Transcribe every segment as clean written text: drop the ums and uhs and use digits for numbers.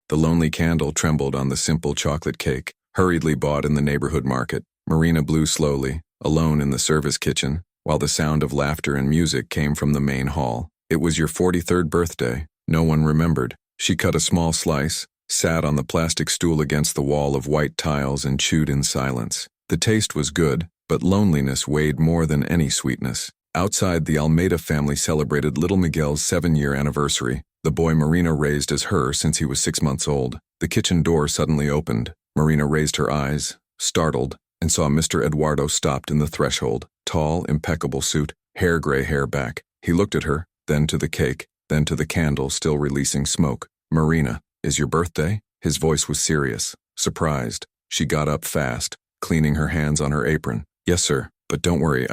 The lonely candle trembled on the simple chocolate cake, hurriedly bought in the neighborhood market. Marina blew slowly, alone in the service kitchen, while the sound of laughter and music came from the main hall. It was your 43rd birthday. No one remembered. She cut a small slice, sat on the plastic stool against the wall of white tiles and chewed in silence. The taste was good, but loneliness weighed more than any sweetness. Outside, the Almeida family celebrated little Miguel's 7-year anniversary, the boy Marina raised as her since he was 6 months old. The kitchen door suddenly opened. Marina raised her eyes, startled, and saw Mr. Eduardo stopped in the threshold, tall, impeccable suit, gray hair back. He looked at her, then to the cake, then to the candle still releasing smoke. "Marina, is your birthday?" His voice was serious, surprised. She got up fast, cleaning her hands on her apron. "Yes, sir, but don't worry,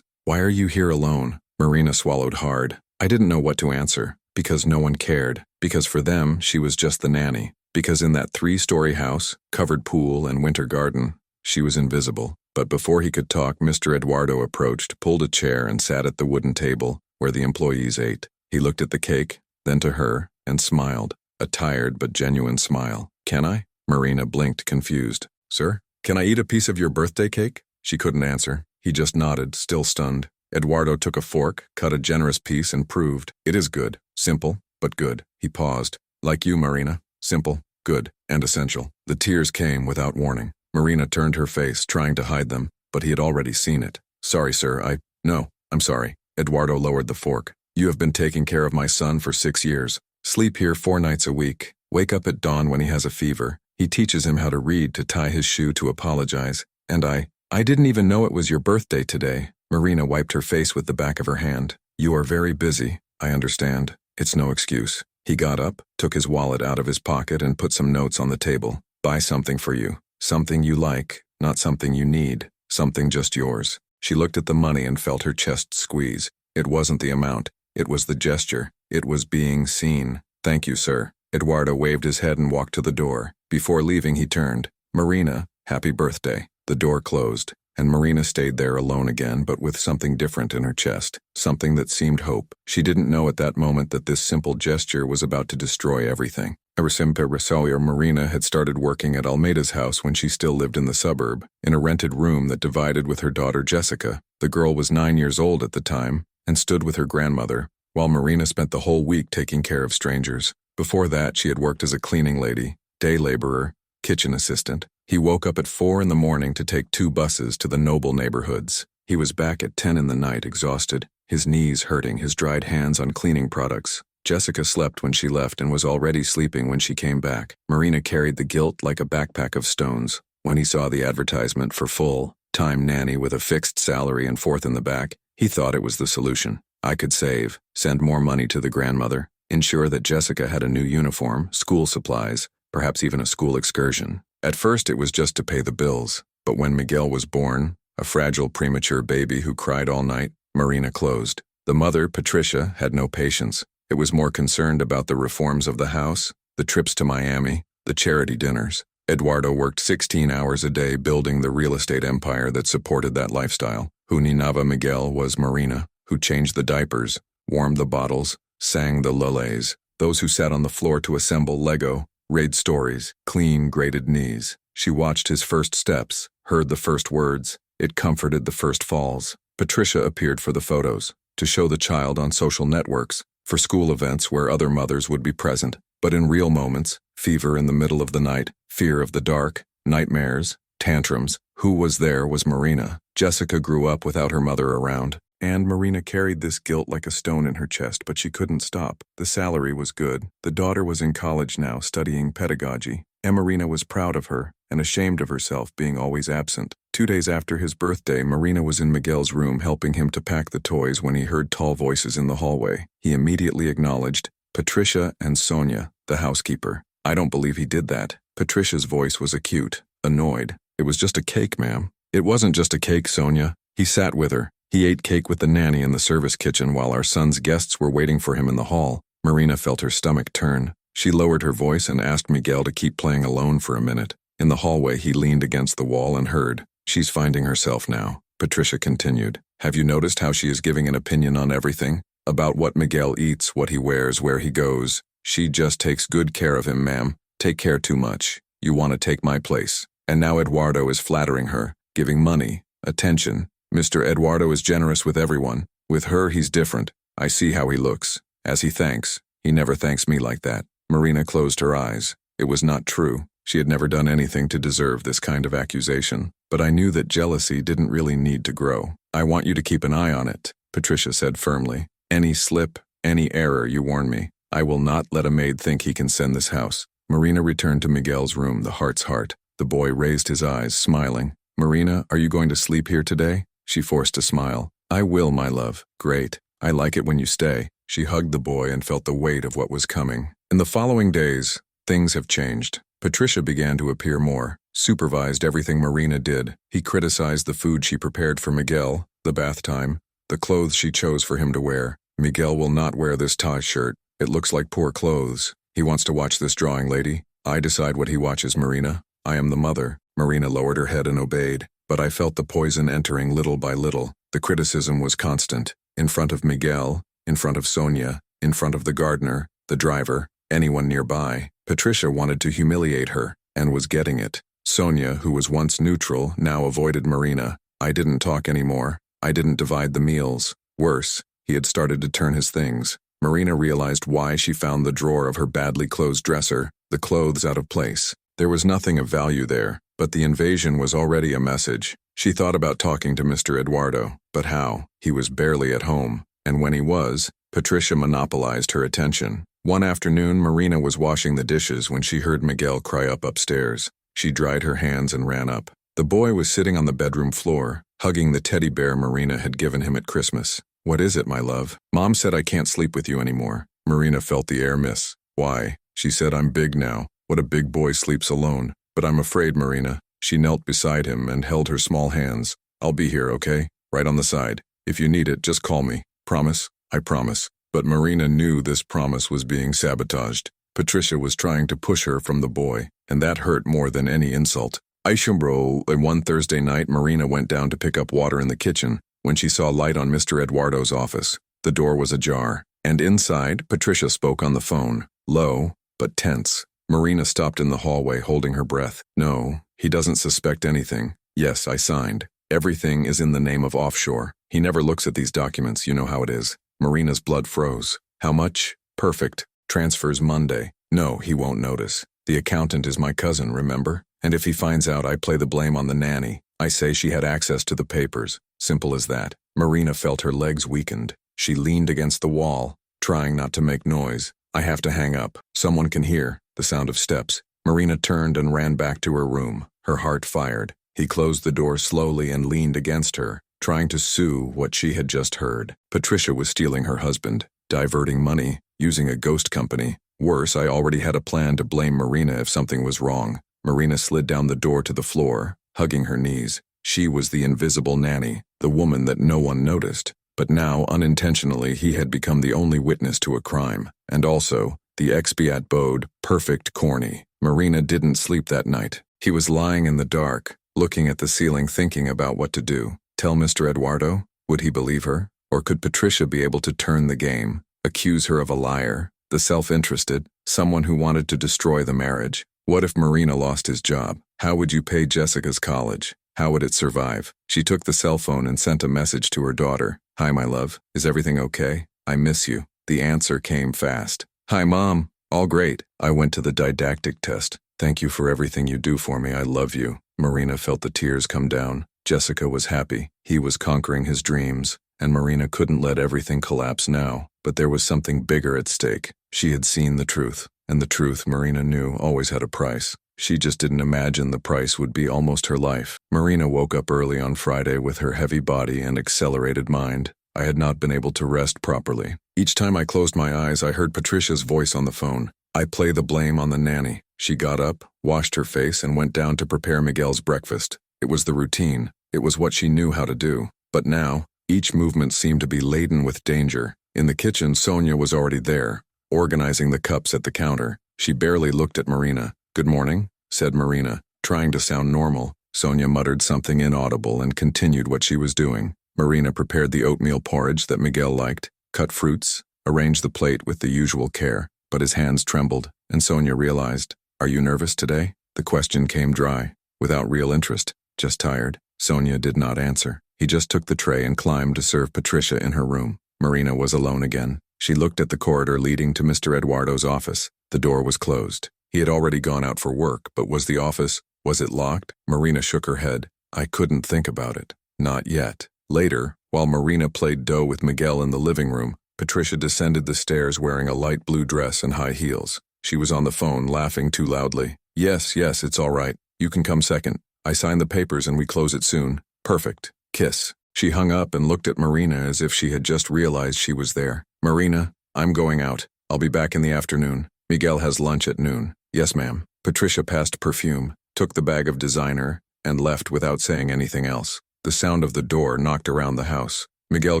why are you here alone?" Marina swallowed hard. I didn't know what to answer, because no one cared, because for them she was just the nanny, because in that 3-story house, covered pool and winter garden, she was invisible. But before he could talk, Mr. Eduardo approached, pulled a chair and sat at the wooden table where the employees ate. He looked at the cake, then to her, and smiled, a tired but genuine smile. "Can I?" Marina blinked, confused. "Sir, can I eat a piece of your birthday cake?" She couldn't answer. He just nodded, still stunned. Eduardo took a fork, cut a generous piece, and proved. "It is good. Simple, but good." He paused. "Like you, Marina. Simple, good, and essential." The tears came without warning. Marina turned her face, trying to hide them, but he had already seen it. "Sorry, sir, No, I'm sorry." Eduardo lowered the fork. "You have been taking care of my son for 6 years. Sleep here 4 nights a week. Wake up at dawn when he has a fever. He teaches him how to read, to tie his shoe, to apologize. And I didn't even know it was your birthday today." Marina wiped her face with the back of her hand. "You are very busy. I understand. It's no excuse." He got up, took his wallet out of his pocket and put some notes on the table. "Buy something for you. Something you like, not something you need. Something just yours." She looked at the money and felt her chest squeeze. It wasn't the amount. It was the gesture. It was being seen. "Thank you, sir." Eduardo waved his head and walked to the door. Before leaving, he turned. "Marina, happy birthday." The door closed, and Marina stayed there alone again, but with something different in her chest, something that seemed hope. She didn't know at that moment that this simple gesture was about to destroy everything. Marina had started working at Almeida's house when she still lived in the suburb, in a rented room that divided with her daughter Jessica. The girl was 9 years old at the time, and stood with her grandmother, while Marina spent the whole week taking care of strangers. Before that, she had worked as a cleaning lady, day laborer, kitchen assistant. He woke up at 4 in the morning to take 2 buses to the noble neighborhoods. He was back at 10 in the night, exhausted, his knees hurting, his dried hands on cleaning products. Jessica slept when she left and was already sleeping when she came back. Marina carried the guilt like a backpack of stones. When he saw the advertisement for full-time nanny with a fixed salary and 4th in the back, he thought it was the solution. I could save, send more money to the grandmother, ensure that Jessica had a new uniform, school supplies, perhaps even a school excursion. At first it was just to pay the bills, but when Miguel was born, a fragile premature baby who cried all night, Marina closed. The mother, Patricia, had no patience. It was more concerned about the reforms of the house, the trips to Miami, the charity dinners. Eduardo worked 16 hours a day building the real estate empire that supported that lifestyle. Who ninava Miguel was Marina, who changed the diapers, warmed the bottles, sang the lullays. Those who sat on the floor to assemble Lego, read stories, clean graded knees. She watched his first steps, heard the first words. It comforted the first falls. Patricia appeared for the photos, to show the child on social networks, for school events where other mothers would be present. But in real moments, fever in the middle of the night, fear of the dark, nightmares, tantrums, who was there was Marina. Jessica grew up without her mother around, and Marina carried this guilt like a stone in her chest, but she couldn't stop. The salary was good. The daughter was in college now, studying pedagogy, and Marina was proud of her and ashamed of herself being always absent. 2 days after his birthday, Marina was in Miguel's room helping him to pack the toys when he heard tall voices in the hallway. He immediately acknowledged Patricia and Sonia, the housekeeper. "I don't believe he did that." Patricia's voice was acute, annoyed. "It was just a cake, ma'am." "It wasn't just a cake, Sonia. He sat with her. He ate cake with the nanny in the service kitchen while our son's guests were waiting for him in the hall." Marina felt her stomach turn. She lowered her voice and asked Miguel to keep playing alone for a minute. In the hallway, he leaned against the wall and heard. "She's finding herself now," Patricia continued. "Have you noticed how she is giving an opinion on everything? About what Miguel eats, what he wears, where he goes. She just takes good care of him, ma'am. Take care too much. You want to take my place. And now Eduardo is flattering her, giving money, attention. Mr. Eduardo is generous with everyone. With her, he's different. I see how he looks. As he thanks, he never thanks me like that. Marina closed her eyes. It was not true. She had never done anything to deserve this kind of accusation. But I knew that jealousy didn't really need to grow. I want you to keep an eye on it, Patricia said firmly. Any slip, any error, you warn me. I will not let a maid think he can send this house. Marina returned to Miguel's room, the heart's heart. The boy raised his eyes, smiling. Marina, are you going to sleep here today? She forced a smile. I will, my love. Great. I like it when you stay. She hugged the boy and felt the weight of what was coming. In the following days, things have changed. Patricia began to appear more, supervised everything Marina did. He criticized the food she prepared for Miguel, the bath time, the clothes she chose for him to wear. Miguel will not wear this Taj shirt. It looks like poor clothes. He wants to watch this drawing, lady. I decide what he watches, Marina. I am the mother. Marina lowered her head and obeyed, but I felt the poison entering little by little. The criticism was constant. In front of Miguel, in front of Sonia, in front of the gardener, the driver, anyone nearby. Patricia wanted to humiliate her, and was getting it. Sonia, who was once neutral, now avoided Marina. I didn't talk anymore. I didn't divide the meals. Worse, he had started to turn his things. Marina realized why she found the drawer of her badly closed dresser, the clothes out of place. There was nothing of value there, but the invasion was already a message. She thought about talking to Mr. Eduardo, but how? He was barely at home, and when he was, Patricia monopolized her attention. One afternoon, Marina was washing the dishes when she heard Miguel cry up upstairs. She dried her hands and ran up. The boy was sitting on the bedroom floor, hugging the teddy bear Marina had given him at Christmas. What is it, my love? Mom said I can't sleep with you anymore. Marina felt the air miss. Why? She said I'm big now. What a big boy sleeps alone. But I'm afraid, Marina. She knelt beside him and held her small hands. I'll be here, okay? Right on the side. If you need it, just call me. Promise? I promise. But Marina knew this promise was being sabotaged. Patricia was trying to push her from the boy, and that hurt more than any insult. One Thursday night, Marina went down to pick up water in the kitchen when she saw light on Mr. Eduardo's office. The door was ajar, and inside, Patricia spoke on the phone, low, but tense. Marina stopped in the hallway, holding her breath. No, he doesn't suspect anything. Yes, I signed. Everything is in the name of offshore. He never looks at these documents, you know how it is. Marina's blood froze. How much? Perfect. Transfers Monday. No, he won't notice. The accountant is my cousin, remember? And if he finds out, I play the blame on the nanny. I say she had access to the papers. Simple as that. Marina felt her legs weakened. She leaned against the wall, trying not to make noise. I have to hang up. Someone can hear. The sound of steps. Marina turned and ran back to her room. Her heart fired. He closed the door slowly and leaned against her, trying to soothe what she had just heard. Patricia was stealing her husband, diverting money, using a ghost company. Worse, I already had a plan to blame Marina if something was wrong. Marina slid down the door to the floor, hugging her knees. She was the invisible nanny, the woman that no one noticed. But now, unintentionally, he had become the only witness to a crime. And also, the expiat bode, perfect corny. Marina didn't sleep that night. He was lying in the dark, looking at the ceiling, thinking about what to do. Tell Mr. Eduardo? Would he believe her? Or could Patricia be able to turn the game, accuse her of a liar, the self-interested, someone who wanted to destroy the marriage? What if Marina lost his job? How would you pay Jessica's college? How would it survive? She took the cell phone and sent a message to her daughter. Hi, my love. Is everything okay? I miss you. The answer came fast. Hi, Mom. All great. I went to the didactic test. Thank you for everything you do for me. I love you. Marina felt the tears come down. Jessica was happy. He was conquering his dreams, and Marina couldn't let everything collapse now. But there was something bigger at stake. She had seen the truth, and the truth, Marina knew, always had a price. She just didn't imagine the price would be almost her life. Marina woke up early on Friday with her heavy body and accelerated mind. I had not been able to rest properly. Each time I closed my eyes, I heard Patricia's voice on the phone. I play the blame on the nanny. She got up, washed her face, and went down to prepare Miguel's breakfast. It was the routine. It was what she knew how to do. But now, each movement seemed to be laden with danger. In the kitchen, Sonia was already there, organizing the cups at the counter. She barely looked at Marina. Good morning, said Marina, trying to sound normal. Sonia muttered something inaudible and continued what she was doing. Marina prepared the oatmeal porridge that Miguel liked, cut fruits, arranged the plate with the usual care, but his hands trembled, and Sonia realized, Are you nervous today? The question came dry, without real interest, just tired. Sonia did not answer. He just took the tray and climbed to serve Patricia in her room. Marina was alone again. She looked at the corridor leading to Mr. Eduardo's office. The door was closed. He had already gone out for work, but was it locked? Marina shook her head. I couldn't think about it. Not yet. Later, while Marina played Doh with Miguel in the living room, Patricia descended the stairs wearing a light blue dress and high heels. She was on the phone, laughing too loudly. Yes, it's all right. You can come second. I sign the papers and we close it soon. Perfect. Kiss. She hung up and looked at Marina as if she had just realized she was there. Marina, I'm going out. I'll be back in the afternoon. Miguel has lunch at noon. Yes, ma'am. Patricia passed perfume, took the bag of designer, and left without saying anything else. The sound of the door knocked around the house. Miguel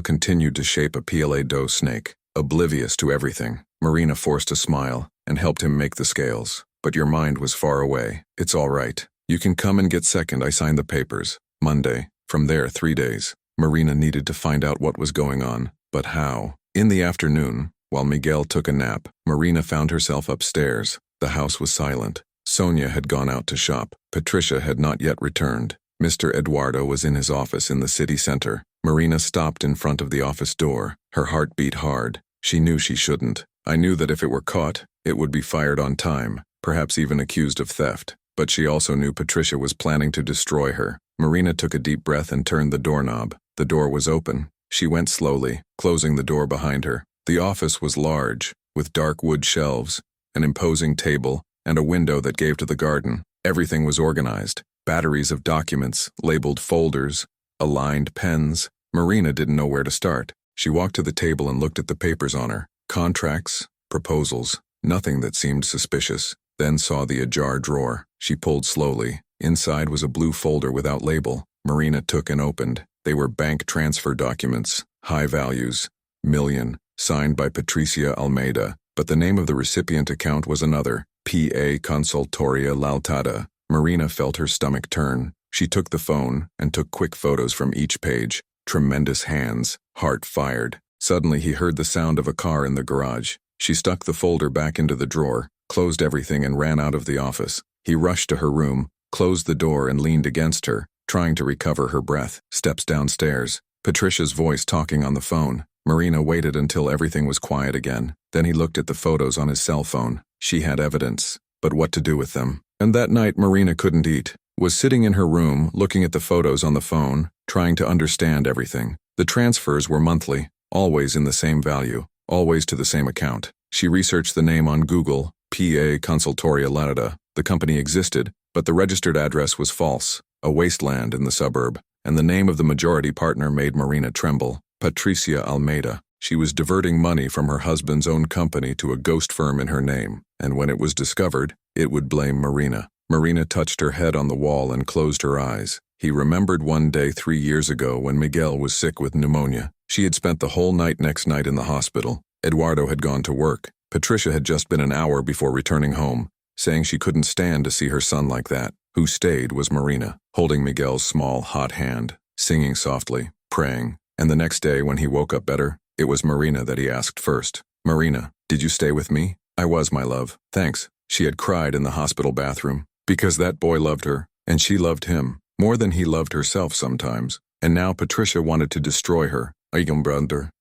continued to shape a PLA dough snake, oblivious to everything. Marina forced a smile and helped him make the scales. But your mind was far away. It's all right. You can come and get second. I signed the papers. Monday. From there, 3 days. Marina needed to find out what was going on. But how? In the afternoon, while Miguel took a nap, Marina found herself upstairs. The house was silent. Sonia had gone out to shop. Patricia had not yet returned. Mr. Eduardo was in his office in the city center. Marina stopped in front of the office door. Her heart beat hard. She knew she shouldn't. I knew that if it were caught, it would be fired on time, perhaps even accused of theft. But she also knew Patricia was planning to destroy her. Marina took a deep breath and turned the doorknob. The door was open. She went slowly, closing the door behind her. The office was large, with dark wood shelves, an imposing table, and a window that gave to the garden. Everything was organized. Batteries of documents, labeled folders, aligned pens. Marina didn't know where to start. She walked to the table and looked at the papers on her. Contracts, proposals, nothing that seemed suspicious. Then saw the ajar drawer. She pulled slowly. Inside was a blue folder without label. Marina took and opened. They were bank transfer documents, high values, million, signed by Patricia Almeida. But the name of the recipient account was another, P.A. Consultoria Laltada. Marina felt her stomach turn. She took the phone and took quick photos from each page. Tremendous hands, heart fired. Suddenly he heard the sound of a car in the garage. She stuck the folder back into the drawer, closed everything and ran out of the office. He rushed to her room, closed the door and leaned against her, trying to recover her breath. Steps downstairs. Patricia's voice talking on the phone. Marina waited until everything was quiet again. Then he looked at the photos on his cell phone. She had evidence, but what to do with them? And that night Marina couldn't eat. Was sitting in her room, looking at the photos on the phone, trying to understand everything. The transfers were monthly, always in the same value, always to the same account. She researched the name on Google, P.A. Consultoria Laltada. The company existed, but the registered address was false, a wasteland in the suburb, and the name of the majority partner made Marina tremble. Patricia Almeida. She was diverting money from her husband's own company to a ghost firm in her name, and when it was discovered, it would blame Marina. Marina touched her head on the wall and closed her eyes. He remembered one day 3 years ago when Miguel was sick with pneumonia. She had spent the whole night next night in the hospital. Eduardo had gone to work. Patricia had just been an hour before returning home, saying she couldn't stand to see her son like that. Who stayed was Marina, holding Miguel's small, hot hand, singing softly, praying. And the next day when he woke up better, it was Marina that he asked first. Marina, did you stay with me? I was, my love. Thanks. She had cried in the hospital bathroom. Because that boy loved her, and she loved him, more than he loved herself sometimes. And now Patricia wanted to destroy her.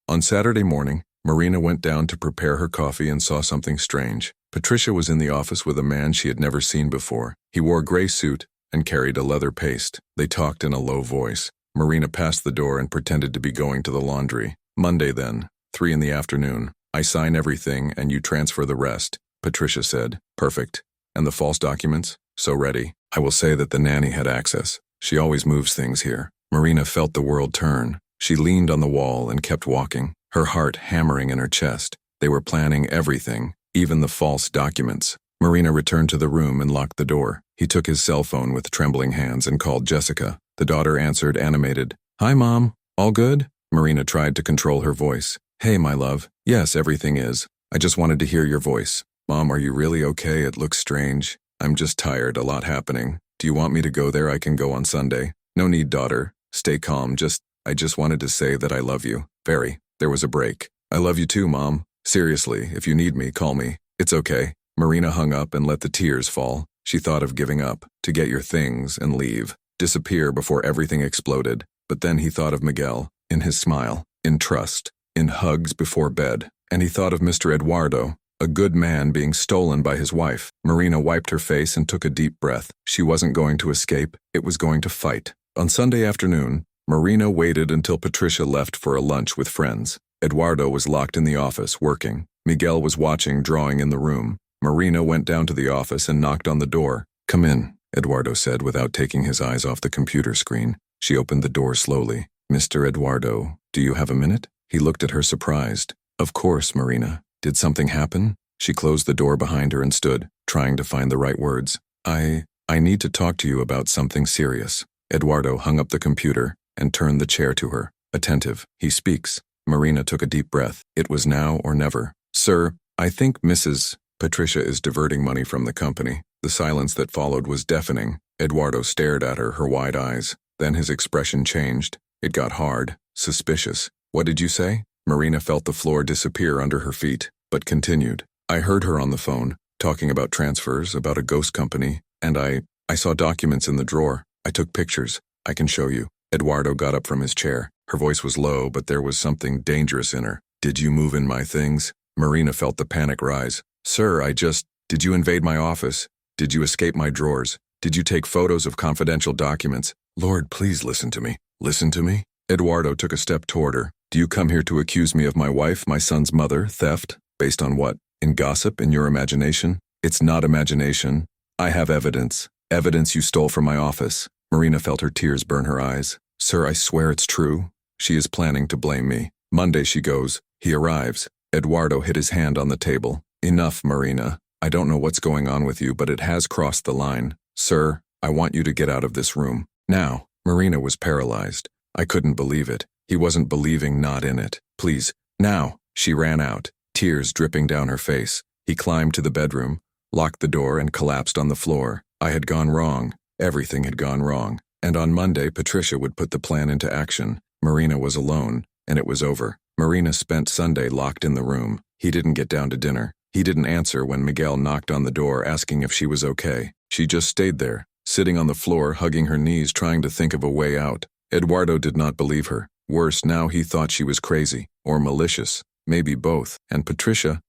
On Saturday morning, Marina went down to prepare her coffee and saw something strange. Patricia was in the office with a man she had never seen before. He wore a gray suit and carried a leather paste. They talked in a low voice. Marina passed the door and pretended to be going to the laundry. Monday then, 3 in the afternoon. I sign everything and you transfer the rest, Patricia said. Perfect. And the false documents? So ready. I will say that the nanny had access. She always moves things here. Marina felt the world turn. She leaned on the wall and kept walking, her heart hammering in her chest. They were planning everything, even the false documents. Marina returned to the room and locked the door. He took his cell phone with trembling hands and called Jessica. The daughter answered, animated. Hi, Mom. All good? Marina tried to control her voice. Hey, my love. Yes, everything is. I just wanted to hear your voice. Mom, are you really okay? It looks strange. I'm just tired, a lot happening. Do you want me to go there? I can go on Sunday. No need, daughter. Stay calm. I just wanted to say that I love you. Very. There was a break. I love you too, Mom. Seriously, if you need me, call me. It's okay. Marina hung up and let the tears fall. She thought of giving up, to get your things and leave, disappear before everything exploded. But then he thought of Miguel, in his smile, in trust, in hugs before bed. And he thought of Mr. Eduardo, a good man being stolen by his wife. Marina wiped her face and took a deep breath. She wasn't going to escape, it was going to fight. On Sunday afternoon, Marina waited until Patricia left for a lunch with friends. Eduardo was locked in the office, working. Miguel was watching, drawing in the room. Marina went down to the office and knocked on the door. "Come in," Eduardo said without taking his eyes off the computer screen. She opened the door slowly. "Mr. Eduardo, do you have a minute?" He looked at her surprised. "Of course, Marina. Did something happen?" She closed the door behind her and stood, trying to find the right words. I need to talk to you about something serious." Eduardo hung up the computer and turned the chair to her. Attentive, he speaks. Marina took a deep breath. It was now or never. "Sir, I think Mrs. Patricia is diverting money from the company." The silence that followed was deafening. Eduardo stared at her wide eyes. Then his expression changed. It got hard, suspicious. "What did you say?" Marina felt the floor disappear under her feet, but continued. "I heard her on the phone, talking about transfers, about a ghost company, and I saw documents in the drawer. I took pictures. I can show you." Eduardo got up from his chair. Her voice was low, but there was something dangerous in her. "Did you move in my things?" Marina felt the panic rise. "Sir, did you invade my office? Did you escape my drawers? Did you take photos of confidential documents? Lord, please listen to me. Listen to me." Eduardo took a step toward her. "Do you come here to accuse me of my wife, my son's mother, theft? Based on what? In gossip, in your imagination? It's not imagination. I have evidence. Evidence you stole from my office." Marina felt her tears burn her eyes. "Sir, I swear it's true. She is planning to blame me. Monday she goes. He arrives." Eduardo hit his hand on the table. "Enough, Marina. I don't know what's going on with you, but it has crossed the line. Sir, I want you to get out of this room. Now." Marina was paralyzed. I couldn't believe it. He wasn't believing, not in it. "Please, now." She ran out, tears dripping down her face. He climbed to the bedroom, locked the door, and collapsed on the floor. I had gone wrong. Everything had gone wrong. And on Monday, Patricia would put the plan into action. Marina was alone, and it was over. Marina spent Sunday locked in the room. He didn't get down to dinner. He didn't answer when Miguel knocked on the door asking if she was okay. She just stayed there, sitting on the floor, hugging her knees, trying to think of a way out. Eduardo did not believe her. Worse, now he thought she was crazy, or malicious, maybe both. And Patricia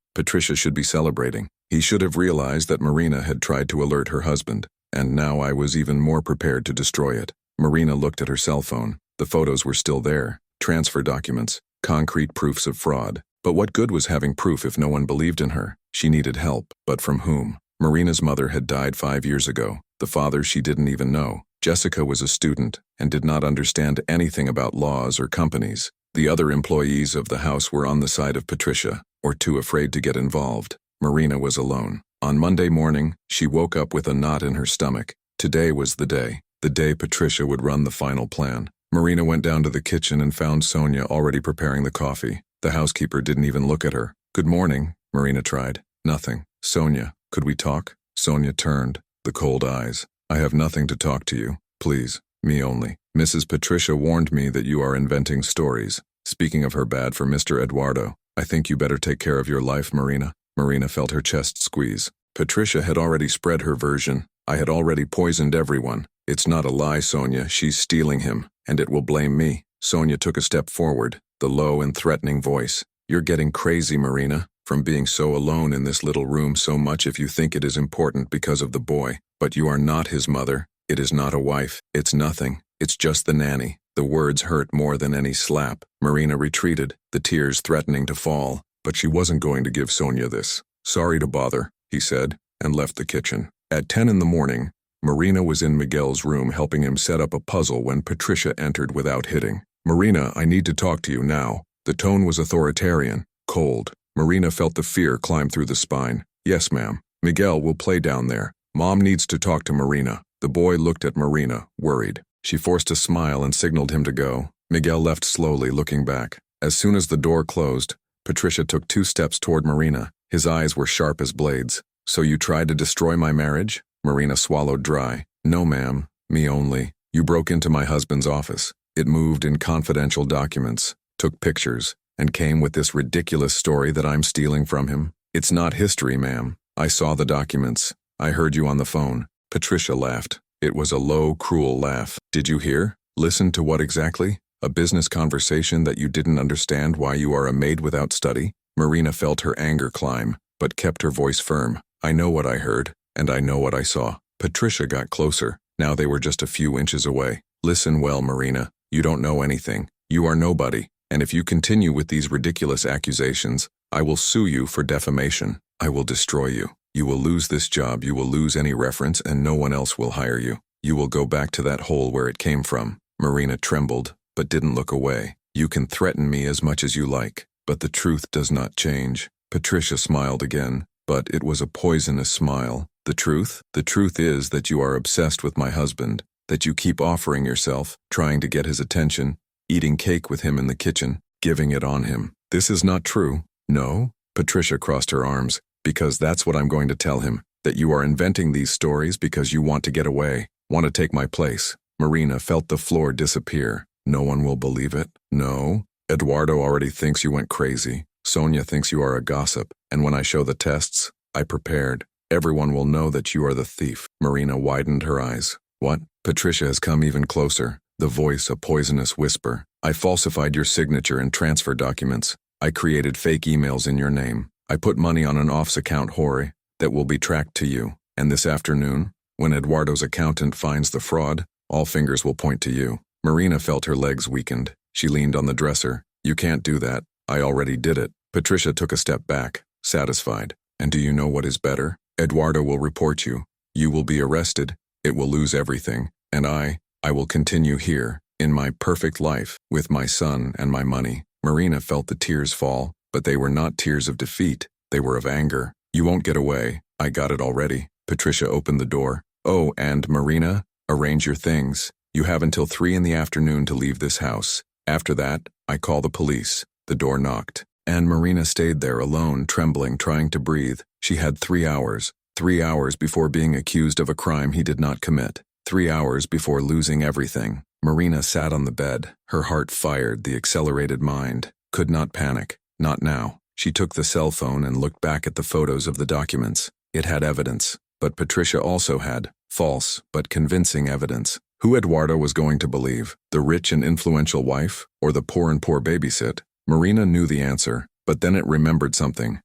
should be celebrating. He should have realized that Marina had tried to alert her husband, and now I was even more prepared to destroy it. Marina looked at her cell phone. The photos were still there. Transfer documents, concrete proofs of fraud. But what good was having proof if no one believed in her? She needed help, but from whom? Marina's mother had died 5 years ago. The father she didn't even know. Jessica was a student and did not understand anything about laws or companies. The other employees of the house were on the side of Patricia, or too afraid to get involved. Marina was alone. On Monday morning, she woke up with a knot in her stomach. Today was the day Patricia would run the final plan. Marina went down to the kitchen and found Sonia already preparing the coffee. The housekeeper didn't even look at her. "Good morning," Marina tried. Nothing. "Sonia, could we talk?" Sonia turned, the cold eyes. "I have nothing to talk to you. Please, me only. Mrs. Patricia warned me that you are inventing stories, speaking of her bad for Mr. Eduardo. I think you better take care of your life, Marina." Marina felt her chest squeeze. Patricia had already spread her version. "I had already poisoned everyone. It's not a lie, Sonia. She's stealing him, and it will blame me." Sonia took a step forward, the low and threatening voice. "You're getting crazy, Marina, from being so alone in this little room so much if you think it is important because of the boy. But you are not his mother. It is not a wife. It's nothing. It's just the nanny." The words hurt more than any slap. Marina retreated, the tears threatening to fall. But she wasn't going to give Sonia this. "Sorry to bother," he said, and left the kitchen. At 10 in the morning, Marina was in Miguel's room helping him set up a puzzle when Patricia entered without hitting. "Marina, I need to talk to you now." The tone was authoritarian, cold. Marina felt the fear climb through the spine. "Yes, ma'am. Miguel will play down there. Mom needs to talk to Marina." The boy looked at Marina, worried. She forced a smile and signaled him to go. Miguel left slowly, looking back. As soon as the door closed, Patricia took 2 steps toward Marina. His eyes were sharp as blades. "So you tried to destroy my marriage?" Marina swallowed dry. "No, ma'am. Me only. You broke into my husband's office. It moved in confidential documents, took pictures, and came with this ridiculous story that I'm stealing from him. It's not history, ma'am. I saw the documents. I heard you on the phone. Patricia laughed. It was a low, cruel laugh. Did you hear? Listen to what exactly? A business conversation that you didn't understand why you are a maid without study? Marina felt her anger climb, but kept her voice firm. I know what I heard, and I know what I saw. Patricia got closer. Now they were just a few inches away. Listen well, Marina. You don't know anything. You are nobody. And if you continue with these ridiculous accusations, I will sue you for defamation. I will destroy you. You will lose this job, you will lose any reference, and no one else will hire you. You will go back to that hole where it came from. Marina trembled, but didn't look away. You can threaten me as much as you like, but the truth does not change. Patricia smiled again, but it was a poisonous smile. The truth? The truth is that you are obsessed with my husband, that you keep offering yourself, trying to get his attention, eating cake with him in the kitchen, giving it on him. This is not true. No? Patricia crossed her arms. Because that's what I'm going to tell him, that you are inventing these stories because you want to get away, want to take my place. Marina felt the floor disappear. No one will believe it. No. Eduardo already thinks you went crazy. Sonia thinks you are a gossip, and when I show the tests, I prepared. Everyone will know that you are the thief. Marina widened her eyes. What? Patricia has come even closer, the voice a poisonous whisper. I falsified your signature and transfer documents. I created fake emails in your name. I put money on an offs account, Jorge, that will be tracked to you. And this afternoon, when Eduardo's accountant finds the fraud, all fingers will point to you. Marina felt her legs weakened. She leaned on the dresser. You can't do that. I already did it. Patricia took a step back, satisfied. And do you know what is better? Eduardo will report you. You will be arrested. It will lose everything. And I will continue here, in my perfect life, with my son and my money. Marina felt the tears fall. But they were not tears of defeat, they were of anger. You won't get away, I got it already. Patricia opened the door. Oh, and Marina, arrange your things. You have until 3 in the afternoon to leave this house. After that, I call the police. The door knocked. And Marina stayed there alone, trembling, trying to breathe. She had 3 hours. 3 hours before being accused of a crime he did not commit. 3 hours before losing everything. Marina sat on the bed, her heart fired, the accelerated mind. Could not panic. Not now. She took the cell phone and looked back at the photos of the documents. It had evidence, but Patricia also had false but convincing evidence. Who Eduardo was going to believe, the rich and influential wife or the poor and poor babysit? Marina knew the answer, but then it remembered something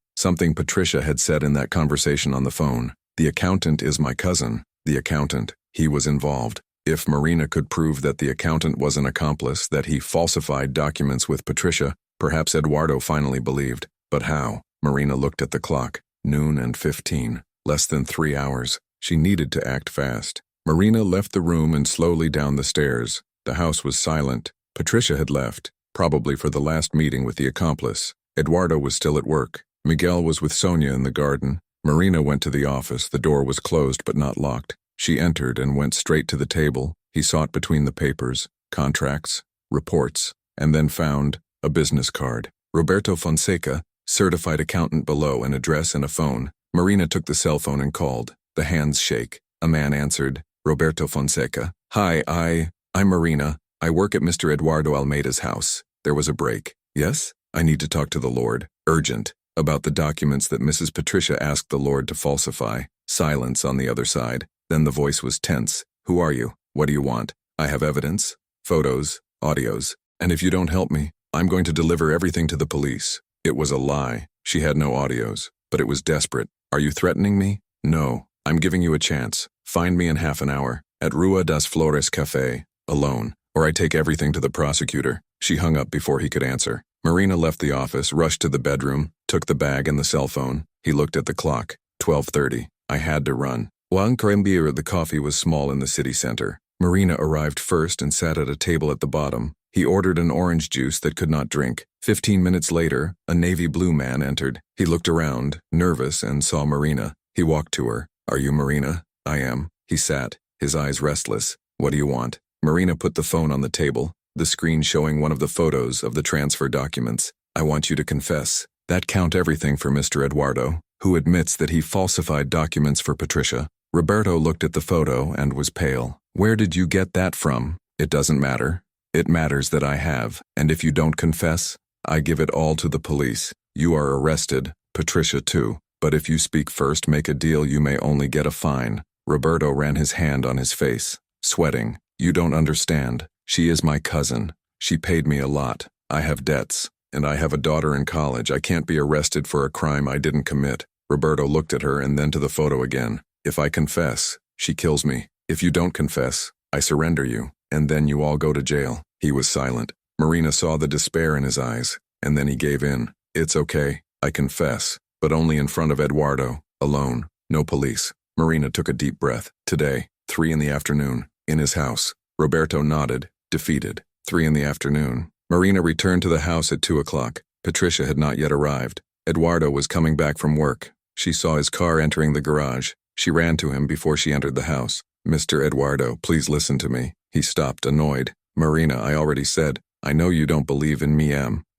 Patricia had said in that conversation on the phone. The accountant is my cousin. The accountant, he was involved. If Marina could prove that the accountant was an accomplice, that he falsified documents with Patricia, perhaps Eduardo finally believed. But how? Marina looked at the clock. 12:15. Less than 3 hours. She needed to act fast. Marina left the room and slowly down the stairs. The house was silent. Patricia had left, probably for the last meeting with the accomplice. Eduardo was still at work. Miguel was with Sonia in the garden. Marina went to the office. The door was closed but not locked. She entered and went straight to the table. He sought between the papers, contracts, reports, and then found a business card. Roberto Fonseca, certified accountant below, an address and a phone. Marina took the cell phone and called. The hands shake. A man answered. Roberto Fonseca. Hi, I'm Marina. I work at Mr. Eduardo Almeida's house. There was a break. Yes? I need to talk to the Lord. Urgent. About the documents that Mrs. Patricia asked the Lord to falsify. Silence on the other side. Then the voice was tense. Who are you? What do you want? I have evidence. Photos. Audios. And if you don't help me, I'm going to deliver everything to the police. It was a lie. She had no audios, but it was desperate. Are you threatening me? No. I'm giving you a chance. Find me in half an hour, at Rua das Flores Café, alone, or I take everything to the prosecutor. She hung up before he could answer. Marina left the office, rushed to the bedroom, took the bag and the cell phone. He looked at the clock. 12:30. I had to run. Juan Crembier, the coffee was small in the city center. Marina arrived first and sat at a table at the bottom. He ordered an orange juice that could not drink. 15 minutes later, a navy blue man entered. He looked around, nervous, and saw Marina. He walked to her. Are you Marina? I am. He sat, his eyes restless. What do you want? Marina put the phone on the table, the screen showing one of the photos of the transfer documents. I want you to confess. That count everything for Mr. Eduardo, who admits that he falsified documents for Patricia. Roberto looked at the photo and was pale. Where did you get that from? It doesn't matter. It matters that I have, and if you don't confess, I give it all to the police. You are arrested, Patricia too. But if you speak first, make a deal, you may only get a fine. Roberto ran his hand on his face, sweating. You don't understand. She is my cousin. She paid me a lot. I have debts, and I have a daughter in college. I can't be arrested for a crime I didn't commit. Roberto looked at her and then to the photo again. If I confess, she kills me. If you don't confess, I surrender you, and then you all go to jail. He was silent. Marina saw the despair in his eyes, and then he gave in. It's okay, I confess, but only in front of Eduardo, alone, no police. Marina took a deep breath. Today, 3 in the afternoon, in his house. Roberto nodded, defeated. 3 in the afternoon. Marina returned to the house at 2 o'clock. Patricia had not yet arrived. Eduardo was coming back from work. She saw his car entering the garage. She ran to him before she entered the house. Mr. Eduardo, please listen to me. He stopped, annoyed. Marina, I already said, I know you don't believe in me,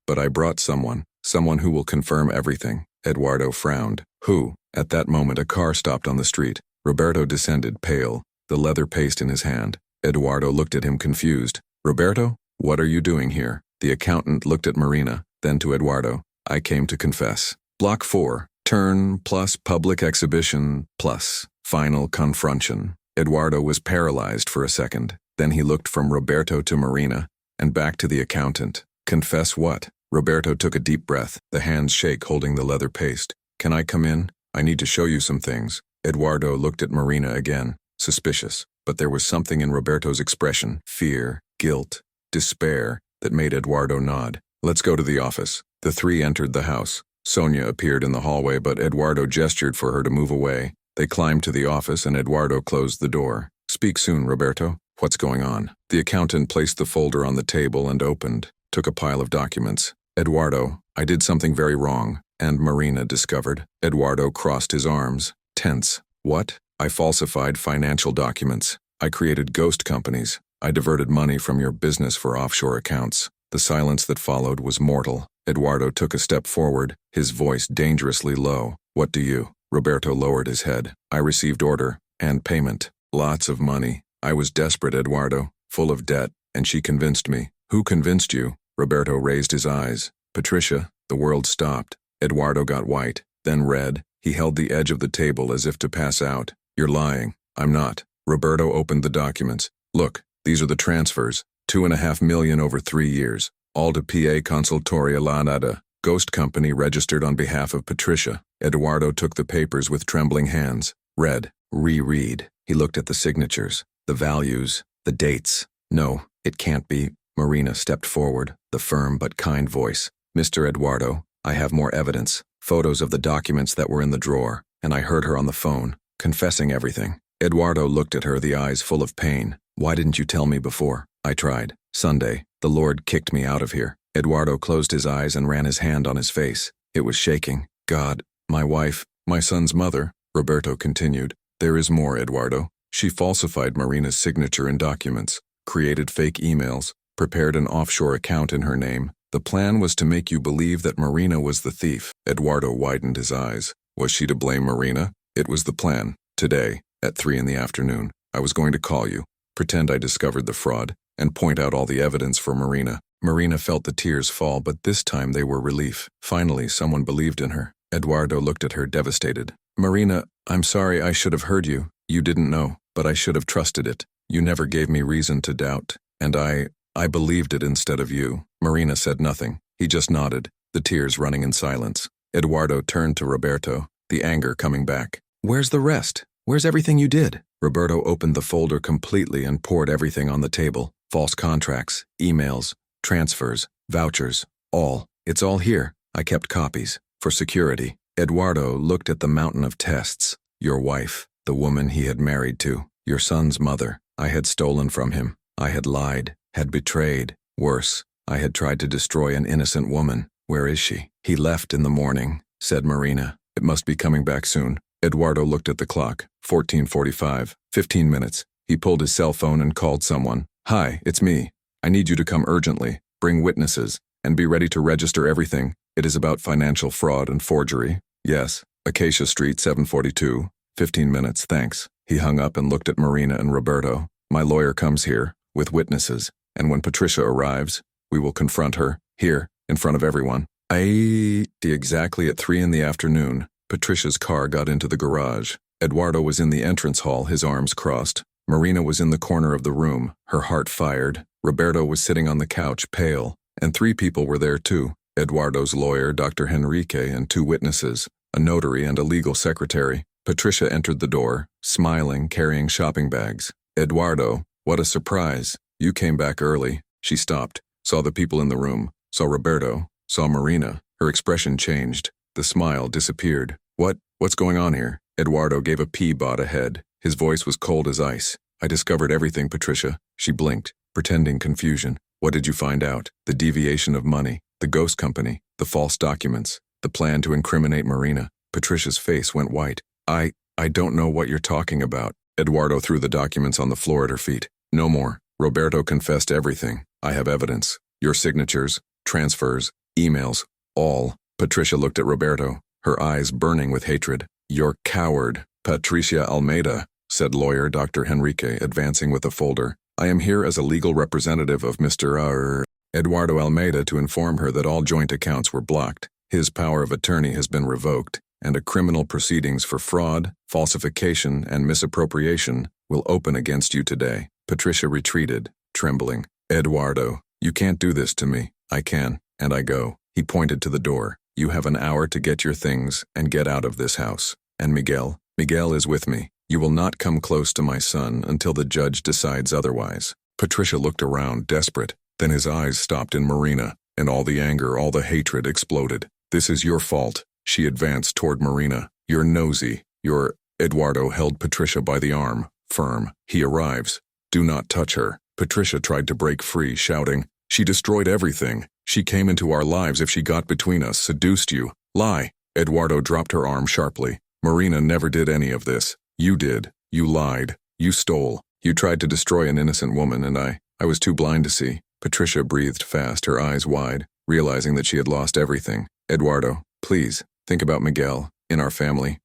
but I brought someone who will confirm everything. Eduardo frowned. Who? At that moment a car stopped on the street. Roberto descended, pale, the leather paste in his hand. Eduardo looked at him confused. Roberto, what are you doing here? The accountant looked at Marina, then to Eduardo. I came to confess. Block 4, turn plus public exhibition plus final confrontation. Eduardo was paralyzed for a second. Then he looked from Roberto to Marina, and back to the accountant. Confess what? Roberto took a deep breath, the hands shake holding the leather paste. Can I come in? I need to show you some things. Eduardo looked at Marina again, suspicious, but there was something in Roberto's expression, fear, guilt, despair, that made Eduardo nod. Let's go to the office. The 3 entered the house. Sonia appeared in the hallway, but Eduardo gestured for her to move away. They climbed to the office and Eduardo closed the door. Speak soon, Roberto. What's going on? The accountant placed the folder on the table and took a pile of documents. Eduardo, I did something very wrong, and Marina discovered. Eduardo crossed his arms, tense. What? I falsified financial documents. I created ghost companies. I diverted money from your business for offshore accounts. The silence that followed was mortal. Eduardo took a step forward, his voice dangerously low. What do you? Roberto lowered his head. I received order and payment. Lots of money. I was desperate, Eduardo, full of debt, and she convinced me. Who convinced you? Roberto raised his eyes. Patricia. The world stopped. Eduardo got white, then red. He held the edge of the table as if to pass out. You're lying. I'm not. Roberto opened the documents. Look, these are the transfers. 2.5 million over 3 years. All to PA Consultoria Lanada, ghost company registered on behalf of Patricia. Eduardo took the papers with trembling hands. Read. Reread. He looked at the signatures, the values, the dates. No, it can't be. Marina stepped forward, the firm but kind voice. Mr. Eduardo, I have more evidence. Photos of the documents that were in the drawer, and I heard her on the phone, confessing everything. Eduardo looked at her, the eyes full of pain. Why didn't you tell me before? I tried. Sunday, the Lord kicked me out of here. Eduardo closed his eyes and ran his hand on his face. It was shaking. God, my wife, my son's mother, Roberto continued. There is more, Eduardo. She falsified Marina's signature in documents, created fake emails, prepared an offshore account in her name. The plan was to make you believe that Marina was the thief. Eduardo widened his eyes. Was she to blame Marina? It was the plan. Today, at 3 in the afternoon, I was going to call you, pretend I discovered the fraud, and point out all the evidence for Marina. Marina felt the tears fall, but this time they were relief. Finally, someone believed in her. Eduardo looked at her, devastated. Marina, I'm sorry, I should have heard you. You didn't know, but I should have trusted it. You never gave me reason to doubt, and I believed it instead of you. Marina said nothing. He just nodded, the tears running in silence. Eduardo turned to Roberto, the anger coming back. Where's the rest? Where's everything you did? Roberto opened the folder completely and poured everything on the table. False contracts, emails, transfers, vouchers, all. It's all here. I kept copies. For security. Eduardo looked at the mountain of tests. Your wife, the woman he had married to, your son's mother. I had stolen from him. I had lied, had betrayed. Worse, I had tried to destroy an innocent woman. Where is she? He left in the morning, said Marina. It must be coming back soon. Eduardo looked at the clock. 14:45. 15 minutes. He pulled his cell phone and called someone. Hi, it's me. I need you to come urgently. Bring witnesses. And be ready to register everything. It is about financial fraud and forgery. Yes. Acacia Street, 742. 15 minutes, thanks. He hung up and looked at Marina and Roberto. My lawyer comes here, with witnesses, and when Patricia arrives, we will confront her, here, in front of everyone. Exactly at 3 in the afternoon, Patricia's car got into the garage. Eduardo was in the entrance hall, his arms crossed. Marina was in the corner of the room, her heart fired. Roberto was sitting on the couch, pale. And 3 people were there too. Eduardo's lawyer, Dr. Henrique, and 2 witnesses, a notary and a legal secretary. Patricia entered the door, smiling, carrying shopping bags. Eduardo, what a surprise. You came back early. She stopped, saw the people in the room, saw Roberto, saw Marina. Her expression changed. The smile disappeared. What's going on here? Eduardo gave a pea-bot ahead. His voice was cold as ice. I discovered everything, Patricia. She blinked, pretending confusion. What did you find out? The deviation of money, the ghost company, the false documents, the plan to incriminate Marina. Patricia's face went white. I don't know what you're talking about. Eduardo threw the documents on the floor at her feet. No more. Roberto confessed everything. I have evidence. Your signatures, transfers, emails, all. Patricia looked at Roberto, her eyes burning with hatred. You're coward. Patricia Almeida, said lawyer Dr. Henrique, advancing with a folder. I am here as a legal representative of Mr. Eduardo Almeida to inform her that all joint accounts were blocked. His power of attorney has been revoked, and a criminal proceedings for fraud, falsification, and misappropriation will open against you today. Patricia retreated, trembling. Eduardo, you can't do this to me. I can, and I go. He pointed to the door. You have an hour to get your things and get out of this house. And Miguel is with me. You will not come close to my son until the judge decides otherwise. Patricia looked around, desperate. Then his eyes stopped in Marina, and all the anger, all the hatred exploded. This is your fault. She advanced toward Marina. You're nosy. Eduardo held Patricia by the arm, firm. He arrives. Do not touch her. Patricia tried to break free, shouting, she destroyed everything. She came into our lives if she got between us, seduced you. Lie. Eduardo dropped her arm sharply. Marina never did any of this. You did. You lied. You stole. You tried to destroy an innocent woman, and I was too blind to see. Patricia breathed fast, her eyes wide, realizing that she had lost everything. Eduardo, please, think about Miguel. In our family.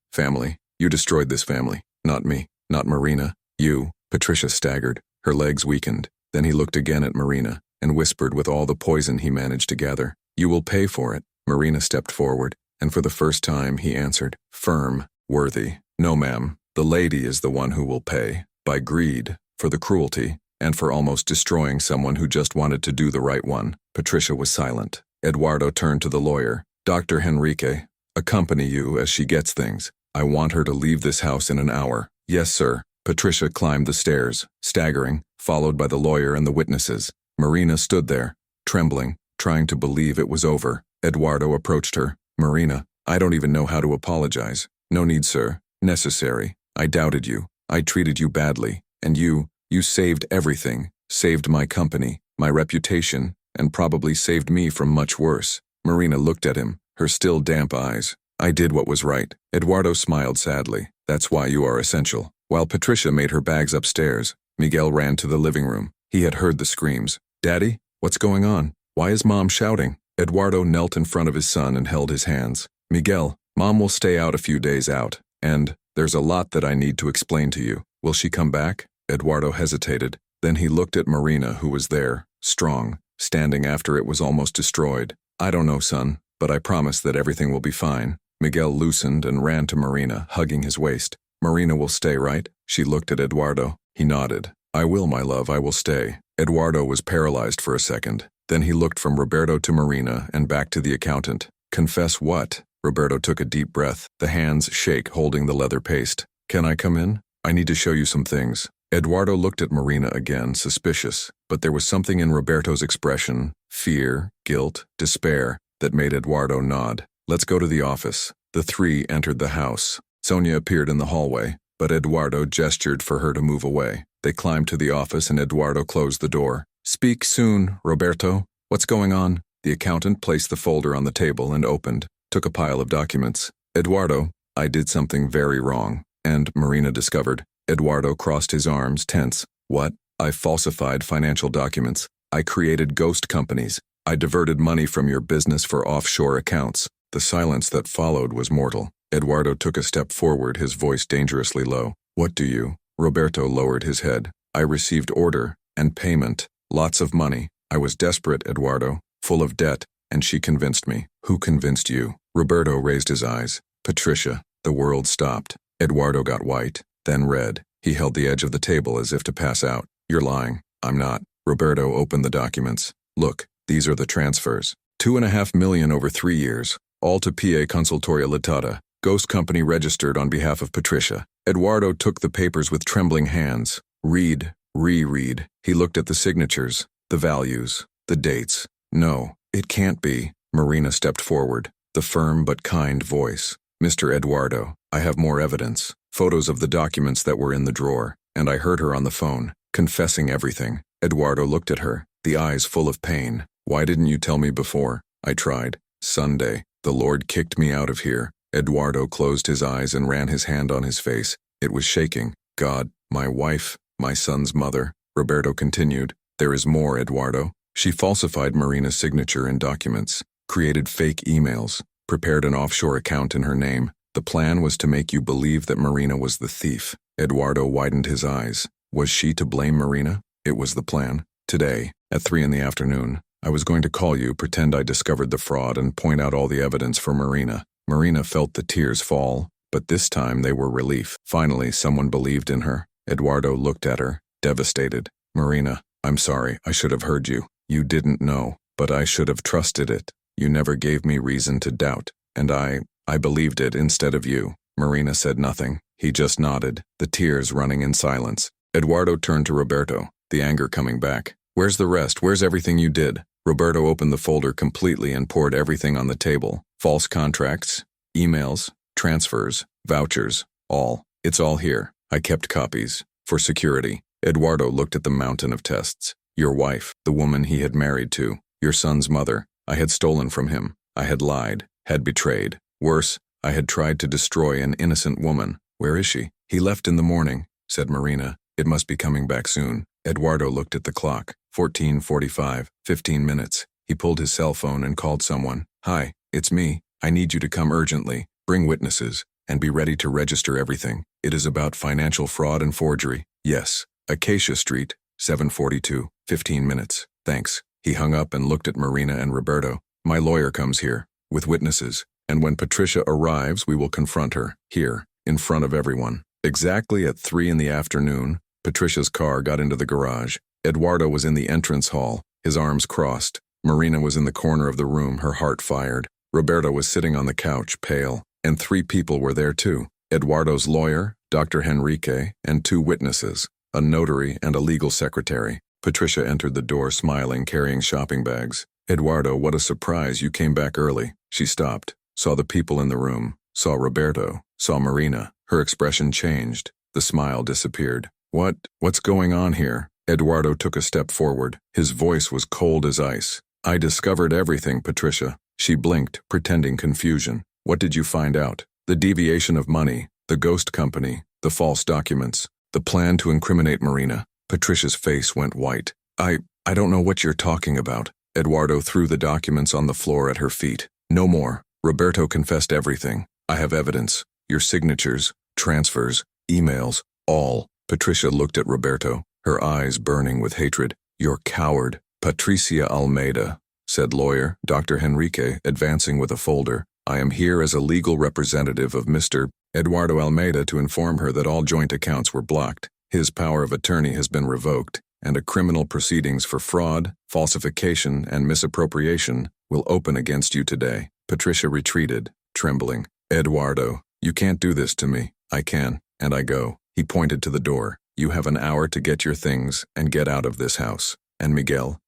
You destroyed this family. Not me. Not Marina. You. Patricia staggered. Her legs weakened. Then he looked again at Marina and whispered with all the poison he managed to gather. You will pay for it. Marina stepped forward, and for the first time he answered, firm, worthy. No, ma'am. The lady is the one who will pay. By greed, for the cruelty, and for almost destroying someone who just wanted to do the right one. Patricia was silent. Eduardo turned to the lawyer. Dr. Henrique, accompany you as she gets things. I want her to leave this house in an hour. Yes, sir. Patricia climbed the stairs, staggering, followed by the lawyer and the witnesses. Marina stood there, trembling, trying to believe it was over. Eduardo approached her. Marina, I don't even know how to apologize. No need, sir. Necessary. I doubted you. I treated you badly. And you saved everything. Saved my company, my reputation, and probably saved me from much worse. Marina looked at him, her still damp eyes. I did what was right. Eduardo smiled sadly. That's why you are essential. While Patricia made her bags upstairs, Miguel ran to the living room. He had heard the screams. Daddy, what's going on? Why is Mom shouting? Eduardo knelt in front of his son and held his hands. Miguel, Mom will stay out a few days out, and there's a lot that I need to explain to you. Will she come back? Eduardo hesitated. Then he looked at Marina, who was there, strong, standing after it was almost destroyed. I don't know, son, but I promise that everything will be fine. Miguel loosened and ran to Marina, hugging his waist. Marina will stay, right? She looked at Eduardo. He nodded. I will, my love, I will stay. Eduardo was paralyzed for a second. Then he looked from Roberto to Marina and back to the accountant. Confess what? Roberto took a deep breath, the hands shake holding the leather paste. Can I come in? I need to show you some things. Eduardo looked at Marina again, suspicious, but there was something in Roberto's expression, fear, guilt, despair, that made Eduardo nod. Let's go to the office. The 3 entered the house. Sonia appeared in the hallway, but Eduardo gestured for her to move away. They climbed to the office and Eduardo closed the door. Speak soon, Roberto. What's going on? The accountant placed the folder on the table and opened, took a pile of documents. Eduardo, I did something very wrong. And Marina discovered. Eduardo crossed his arms, tense. What? I falsified financial documents. I created ghost companies. I diverted money from your business for offshore accounts. The silence that followed was mortal. Eduardo took a step forward, his voice dangerously low. What do you? Roberto lowered his head. I received order and payment. Lots of money. I was desperate, Eduardo, full of debt, and she convinced me. Who convinced you? Roberto raised his eyes. Patricia. The world stopped. Eduardo got white, then red. He held the edge of the table as if to pass out. You're lying. I'm not. Roberto opened the documents. Look, these are the transfers. 2.5 million over 3 years, all to PA Consultoria Litada, ghost company registered on behalf of Patricia. Eduardo took the papers with trembling hands. Read, reread. He looked at the signatures, the values, the dates. No, it can't be. Marina stepped forward, the firm but kind voice. Mr. Eduardo, I have more evidence. Photos of the documents that were in the drawer, and I heard her on the phone, confessing everything. Eduardo looked at her, the eyes full of pain. Why didn't you tell me before? I tried. Sunday. The Lord kicked me out of here. Eduardo closed his eyes and ran his hand on his face. It was shaking. God, my wife, my son's mother. Roberto continued. There is more, Eduardo. She falsified Marina's signature in documents, created fake emails, prepared an offshore account in her name. The plan was to make you believe that Marina was the thief. Eduardo widened his eyes. Was she to blame Marina? It was the plan. Today, at 3 in the afternoon, I was going to call you, pretend I discovered the fraud, and point out all the evidence for Marina. Marina felt the tears fall, but this time they were relief. Finally, someone believed in her. Eduardo looked at her, devastated. Marina, I'm sorry, I should have heard you. You didn't know, but I should have trusted it. You never gave me reason to doubt, and I believed it instead of you. Marina said nothing. He just nodded, the tears running in silence. Eduardo turned to Roberto, the anger coming back. Where's the rest? Where's everything you did? Roberto opened the folder completely and poured everything on the table. False contracts, emails, transfers, vouchers, all. It's all here. I kept copies. For security. Eduardo looked at the mountain of tests. Your wife, the woman he had married to, your son's mother. I had stolen from him. I had lied, had betrayed. Worse, I had tried to destroy an innocent woman. Where is she? He left in the morning, said Marina. It must be coming back soon. Eduardo looked at the clock. 14:45, 15 minutes. He pulled his cell phone and called someone. Hi, it's me. I need you to come urgently. Bring witnesses, and be ready to register everything. It is about financial fraud and forgery. Yes. Acacia Street, 7:42, 15 minutes. Thanks. He hung up and looked at Marina and Roberto. My lawyer comes here, with witnesses, and when Patricia arrives, we will confront her, here, in front of everyone. Exactly at 3 in the afternoon, Patricia's car got into the garage. Eduardo was in the entrance hall, his arms crossed. Marina was in the corner of the room, her heart fired. Roberto was sitting on the couch, pale, and 3 people were there too. Eduardo's lawyer, Dr. Henrique, and 2 witnesses, a notary and a legal secretary. Patricia entered the door smiling, carrying shopping bags. Eduardo, what a surprise, you came back early. She stopped, saw the people in the room, saw Roberto, saw Marina. Her expression changed. The smile disappeared. What's going on here? Eduardo took a step forward. His voice was cold as ice. I discovered everything, Patricia. She blinked, pretending confusion. What did you find out? The deviation of money, the ghost company, the false documents, the plan to incriminate Marina. Patricia's face went white. I don't know what you're talking about. Eduardo threw the documents on the floor at her feet. No more. Roberto confessed everything. I have evidence. Your signatures, transfers, emails, all. Patricia looked at Roberto, her eyes burning with hatred. You're coward. Patricia Almeida, said lawyer Dr. Henrique, advancing with a folder. I am here as a legal representative of Mr. Eduardo Almeida to inform her that all joint accounts were blocked. His power of attorney has been revoked, and a criminal proceedings for fraud, falsification, and misappropriation will open against you today. Patricia retreated, trembling. Eduardo, you can't do this to me. I can, and I go. He pointed to the door. You have an hour to get your things and get out of this house. And Miguel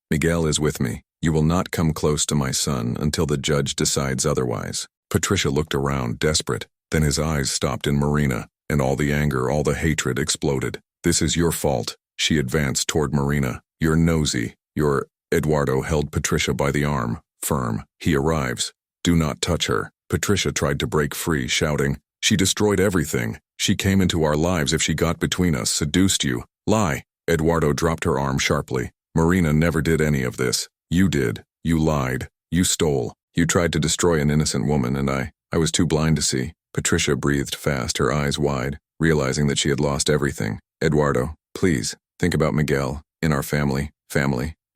is with me. You will not come close to my son until the judge decides otherwise. Patricia looked around, desperate. Then his eyes stopped in Marina, and all the anger, all the hatred exploded. This is your fault. She advanced toward Marina. You're nosy. Eduardo held Patricia by the arm, firm. He arrives. Do not touch her. Patricia tried to break free, shouting, she destroyed everything. She came into our lives if she got between us, seduced you. Lie. Eduardo dropped her arm sharply. Marina never did any of this. You did. You lied. You stole. You tried to destroy an innocent woman, and I was too blind to see. Patricia breathed fast, her eyes wide, realizing that she had lost everything. Eduardo, please, think about Miguel. In our family.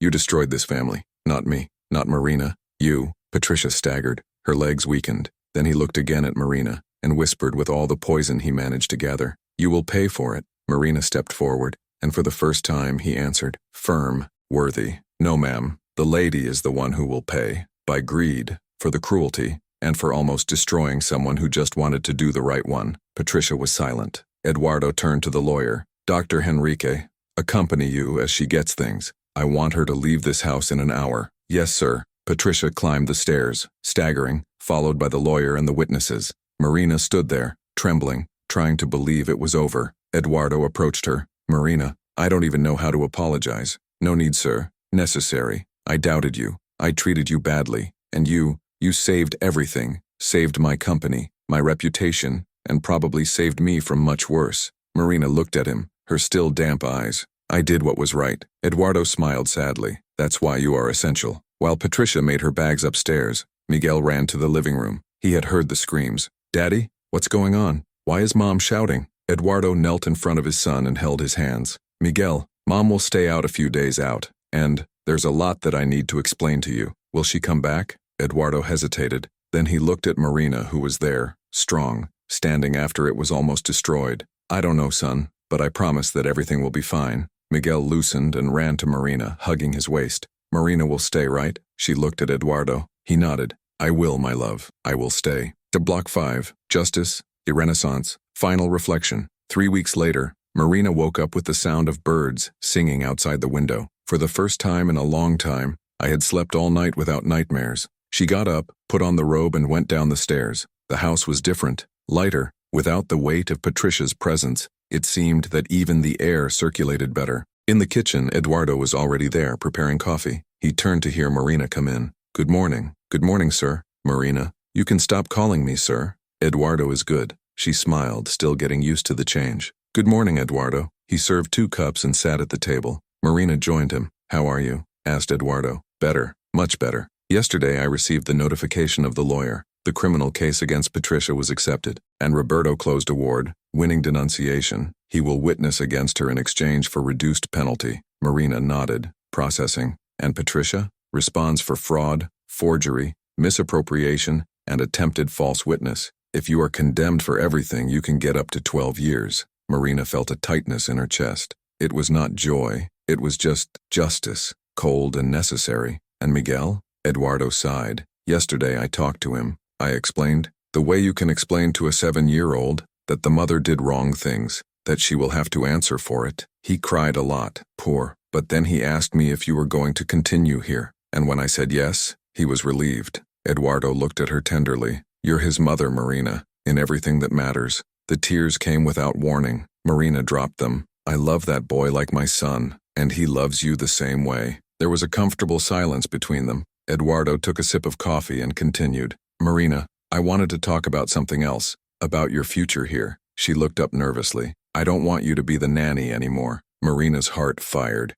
You destroyed this family. Not me. Not Marina. You. Patricia staggered. Her legs weakened. Then he looked again at Marina. and whispered with all the poison he managed to gather. "You will pay for it." Marina stepped forward, and for the first time he answered, firm, worthy. "No, ma'am, the lady is the one who will pay, by greed, for the cruelty, and for almost destroying someone who just wanted to do the right one." Patricia was silent. Eduardo turned to the lawyer. "Dr. Henrique, accompany you as she gets things. I want her to leave this house in an hour." "Yes, sir." Patricia climbed the stairs, staggering, followed by the lawyer and the witnesses. Marina stood there, trembling, trying to believe it was over. Eduardo approached her. "Marina, I don't even know how to apologize." "No need, sir. Necessary. I doubted you. I treated you badly. And you saved everything. Saved my company, my reputation, and probably saved me from much worse." Marina looked at him, her still damp eyes. "I did what was right." Eduardo smiled sadly. "That's why you are essential." While Patricia made her bags upstairs, Miguel ran to the living room. He had heard the screams. "Daddy, what's going on? Why is Mom shouting?" Eduardo knelt in front of his son and held his hands. "Miguel, Mom will stay out a few days out, and there's a lot that I need to explain to you. Will she come back?" Eduardo hesitated. Then he looked at Marina, who was there, strong, standing after it was almost destroyed. "I don't know, son, but I promise that everything will be fine." Miguel loosened and ran to Marina, hugging his waist. "Marina will stay, right?" She looked at Eduardo. He nodded. "I will, my love. I will stay." To Block 5, Justice, a Renaissance, Final Reflection. 3 weeks later, Marina woke up with the sound of birds singing outside the window. For the first time in a long time, I had slept all night without nightmares. She got up, put on the robe and went down the stairs. The house was different, lighter, without the weight of Patricia's presence. It seemed that even the air circulated better. In the kitchen, Eduardo was already there, preparing coffee. He turned to hear Marina come in. "Good morning." "Good morning, sir." "Marina, you can stop calling me, sir. Eduardo is good." She smiled, still getting used to the change. "Good morning, Eduardo." He served 2 cups and sat at the table. Marina joined him. "How are you?" asked Eduardo. "Better, much better. Yesterday I received the notification of the lawyer. The criminal case against Patricia was accepted, and Roberto closed a ward, winning denunciation. He will witness against her in exchange for reduced penalty." Marina nodded, processing. "And Patricia?" "Responds for fraud, forgery, misappropriation, and attempted false witness. If you are condemned for everything, you can get up to 12 years. Marina felt a tightness in her chest. It was not joy, it was just justice, cold and necessary. "And Miguel?" Eduardo sighed. "Yesterday I talked to him. I explained, the way you can explain to a 7-year-old, that the mother did wrong things, that she will have to answer for it. He cried a lot, poor, but then he asked me if you were going to continue here, and when I said yes, he was relieved." Eduardo looked at her tenderly. "You're his mother, Marina, in everything that matters." The tears came without warning. Marina dropped them. "I love that boy like my son, and he loves you the same way." There was a comfortable silence between them. Eduardo took a sip of coffee and continued. "Marina, I wanted to talk about something else, about your future here." She looked up nervously. "I don't want you to be the nanny anymore." Marina's heart fired.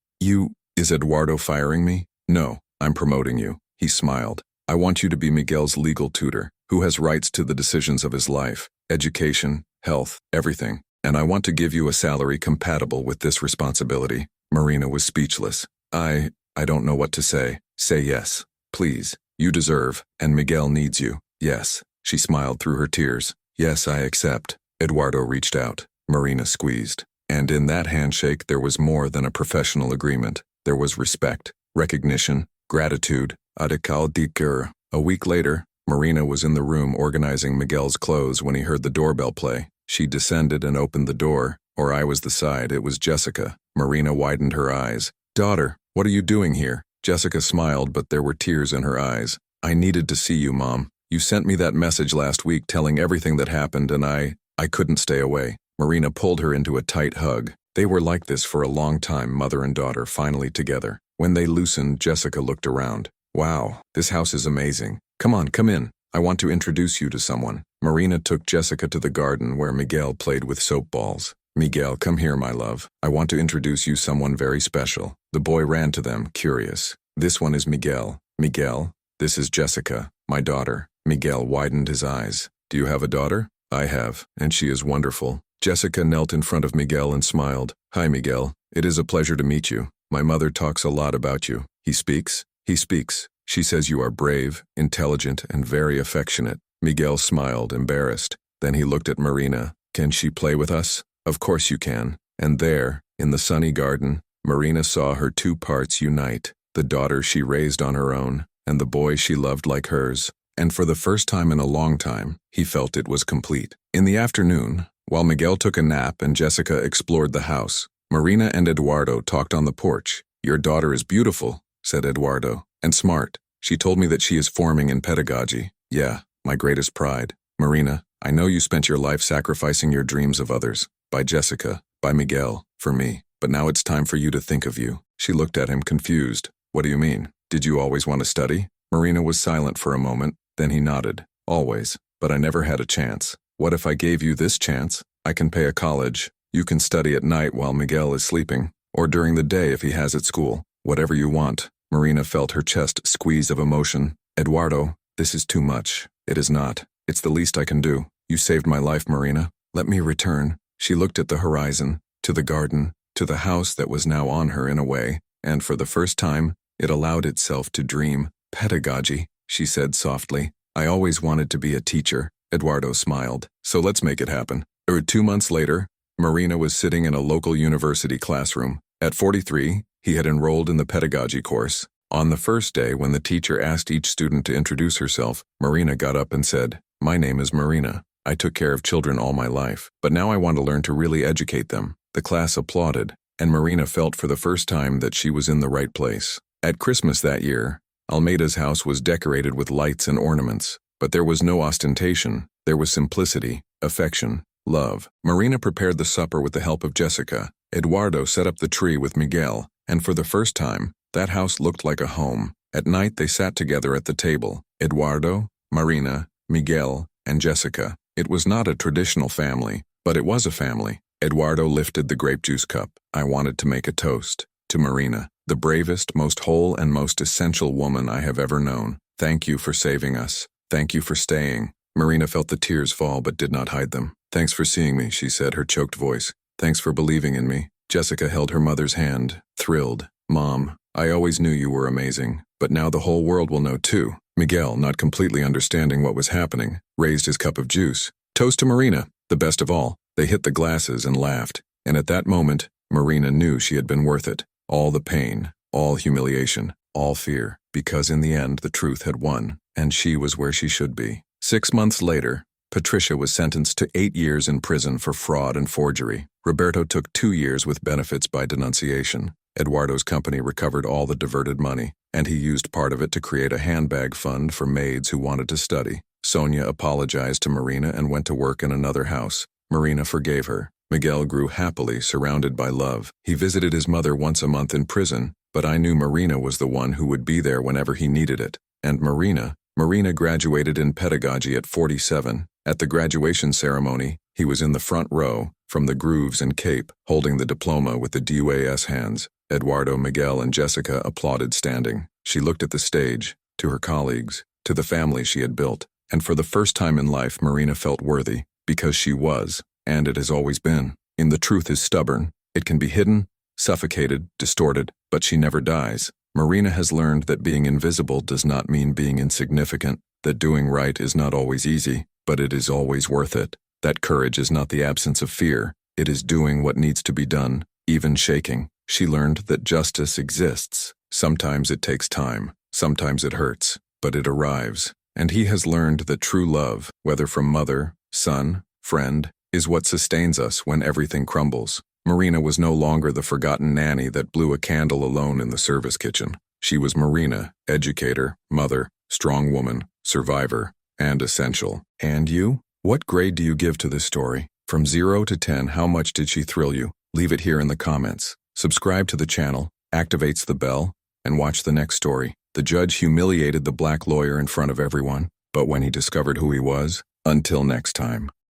Is Eduardo firing me?" "No, I'm promoting you." He smiled. "I want you to be Miguel's legal tutor, who has rights to the decisions of his life, education, health, everything. And I want to give you a salary compatible with this responsibility." Marina was speechless. I don't know what to say." "Say yes, please. You deserve, and Miguel needs you." "Yes." She smiled through her tears. "Yes, I accept." Eduardo reached out. Marina squeezed. And in that handshake there was more than a professional agreement. There was respect, recognition, gratitude. A week later, Marina was in the room organizing Miguel's clothes when he heard the doorbell play. She descended and opened the door, or I was the side. It was Jessica. Marina widened her eyes. "Daughter, what are you doing here?" Jessica smiled, but there were tears in her eyes. "I needed to see you, Mom. You sent me that message last week telling everything that happened, and I couldn't stay away." Marina pulled her into a tight hug. They were like this for a long time, mother and daughter, finally together. When they loosened, Jessica looked around. "Wow, this house is amazing. Come on, come in. I want to introduce you to someone." Marina took Jessica to the garden where Miguel played with soap balls. "Miguel, come here, my love. I want to introduce you someone very special." The boy ran to them, curious. "This one is Miguel. Miguel, this is Jessica, my daughter." Miguel widened his eyes. "Do you have a daughter?" "I have, and she is wonderful." Jessica knelt in front of Miguel and smiled. "Hi, Miguel. It is a pleasure to meet you. My mother talks a lot about you." "He speaks?" "He speaks. She says you are brave, intelligent, and very affectionate." Miguel smiled, embarrassed. Then he looked at Marina. Can she play with us? Of course you can. And there, in the sunny garden, Marina saw her two parts unite, the daughter she raised on her own, and the boy she loved like hers. And for the first time in a long time, he felt it was complete. In the afternoon, while Miguel took a nap and Jessica explored the house, Marina and Eduardo talked on the porch. Your daughter is beautiful, said Eduardo, and smart. She told me that she is forming in pedagogy. Yeah, my greatest pride. Marina, I know you spent your life sacrificing your dreams of others. By Jessica, by Miguel, for me. But now it's time for you to think of you. She looked at him confused. What do you mean? Did you always want to study? Marina was silent for a moment, then he nodded. Always, but I never had a chance. What if I gave you this chance? I can pay a college. You can study at night while Miguel is sleeping, or during the day if he has at school. Whatever you want. Marina felt her chest squeeze of emotion. Eduardo, this is too much. It is not. It's the least I can do. You saved my life, Marina. Let me return. She looked at the horizon, to the garden, to the house that was now on her in a way, and for the first time, it allowed itself to dream. Pedagogy, she said softly. I always wanted to be a teacher. Eduardo smiled. So let's make it happen. 2 months later, Marina was sitting in a local university classroom. At 43, he had enrolled in the pedagogy course. On the first day, when the teacher asked each student to introduce herself, Marina got up and said, My name is Marina. I took care of children all my life, but now I want to learn to really educate them. The class applauded, and Marina felt for the first time that she was in the right place. At Christmas that year, Almeida's house was decorated with lights and ornaments, but there was no ostentation. There was simplicity, affection, love. Marina prepared the supper with the help of Jessica. Eduardo set up the tree with Miguel, and for the first time, that house looked like a home. At night they sat together at the table. Eduardo, Marina, Miguel, and Jessica. It was not a traditional family, but it was a family. Eduardo lifted the grape juice cup. I wanted to make a toast. To Marina, the bravest, most whole, and most essential woman I have ever known. Thank you for saving us. Thank you for staying. Marina felt the tears fall but did not hide them. Thanks for seeing me, she said, her choked voice. Thanks for believing in me. Jessica held her mother's hand, thrilled. Mom, I always knew you were amazing, but now the whole world will know too. Miguel, not completely understanding what was happening, raised his cup of juice. Toast to Marina, the best of all. They hit the glasses and laughed, and at that moment, Marina knew she had been worth it. All the pain, all humiliation, all fear, because in the end the truth had won, and she was where she should be. 6 months later, Patricia was sentenced to 8 years in prison for fraud and forgery. Roberto took 2 years with benefits by denunciation. Eduardo's company recovered all the diverted money, and he used part of it to create a handbag fund for maids who wanted to study. Sonia apologized to Marina and went to work in another house. Marina forgave her. Miguel grew happily, surrounded by love. He visited his mother once a month in prison, but I knew Marina was the one who would be there whenever he needed it. And Marina graduated in pedagogy at 47. At the graduation ceremony, he was in the front row, from the grooves and cape, holding the diploma with the DUAS hands. Eduardo, Miguel, and Jessica applauded standing. She looked at the stage, to her colleagues, to the family she had built, and for the first time in life Marina felt worthy, because she was, and it has always been. The truth is stubborn. It can be hidden, suffocated, distorted, but she never dies. Marina has learned that being invisible does not mean being insignificant, that doing right is not always easy, but it is always worth it. That courage is not the absence of fear, it is doing what needs to be done, even shaking. She learned that justice exists. Sometimes it takes time, sometimes it hurts, but it arrives. And he has learned that true love, whether from mother, son, friend, is what sustains us when everything crumbles. Marina was no longer the forgotten nanny that blew a candle alone in the service kitchen. She was Marina, educator, mother, strong woman, survivor, and essential. And you? What grade do you give to this story? From 0 to 10, how much did she thrill you? Leave it here in the comments. Subscribe to the channel, activates the bell, and watch the next story. The judge humiliated the black lawyer in front of everyone, but when he discovered who he was, until next time.